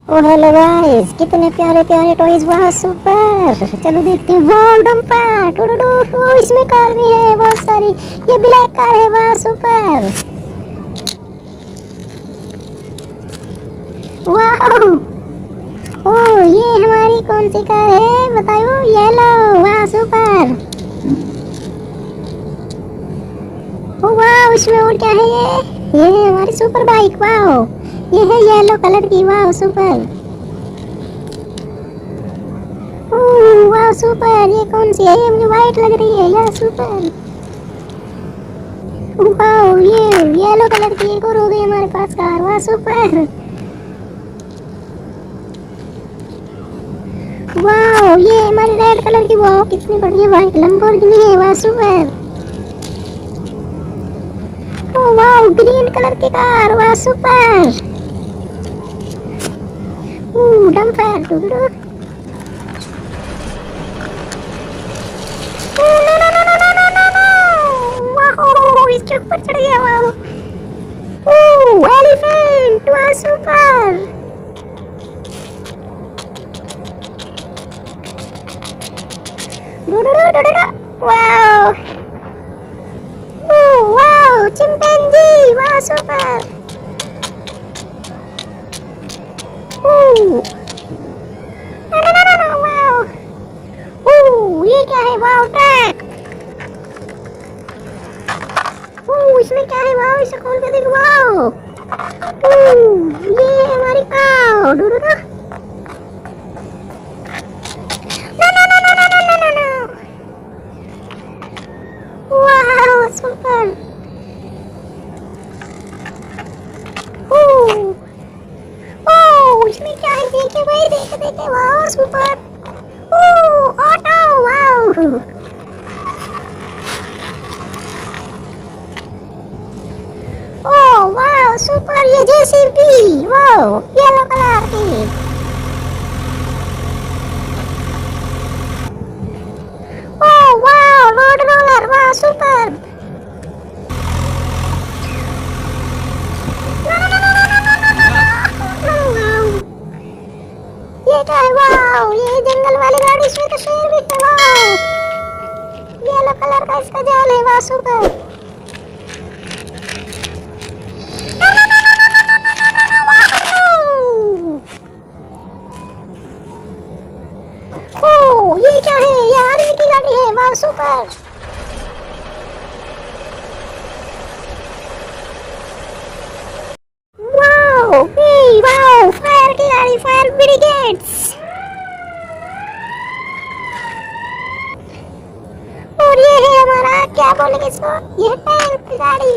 ओ hello guys, कितने प्यारे प्यारे टॉयज, वाह सुपर। चलो देखते हैं। वाह डंपर टुडुडु, ओ इसमें कार भी है बहुत सारी। ये ब्लैक कार है, वाह सुपर। वाह, ओ ये हमारी कौन सी कार है बताओ? येलो, वाह सुपर। ओ वाह, उसमें और क्या है? ये है हमारी सुपर बाइक, वाह। ये है येलो कलर की, वाह सुपर। ओह वाह सुपर। ये कौन सी है? ये मुझे वाइट लग रही है, यार सुपर। वाह, ये येलो कलर की एक और हो गई हमारे पास कार, वाह सुपर। वाह, ये हमारी रेड कलर की, वाह कितनी बढ़िया बाइक लंबोर्गिनी है, वाह सुपर। ओह वाह, ग्रीन कलर की कार, वाह सुपर। ओह डंपर टुडुडु। ओह no no no no no no no no. वाह, इसके ऊपर चढ़ गया, वाह। ओह एलिफेंट, वाह सुपर। वाओ, ओह वाओ, चिंपैंजी, वाह सुपर। ओह no no no no, wow. ओह ये क्या है? Wow track. ओह इसमें क्या है? वाओ इसे खोल के देखो, वाओ। ओह ये है हमारी काव, डूडू ना। No no no no no no no no. Wow super. ओह ओह इसमें क्या है? देखे भाई, देखे देखे, वाओ सुपर। ओह ऑटो, वाओ। ओह वाओ सुपर। ये जेसीबी, वाओ येलो कलर की। ओह वाओ रोड रोलर, वाह सुपर। ये क्या है? वाओ ये जंगल वाली गाड़ी, इसमें तो शेर भी है, वाओ। येलो कलर का इसका जाल है, वाह सुपर। ओह ये क्या है? ये आर्मी की गाड़ी है, वाह सुपर। वाओ वाओ, फायर की गाड़ी, फायर ब्रिगेड्स। और ये है हमारा, क्या बोलेंगे इसको, ये टैंक गाड़ी।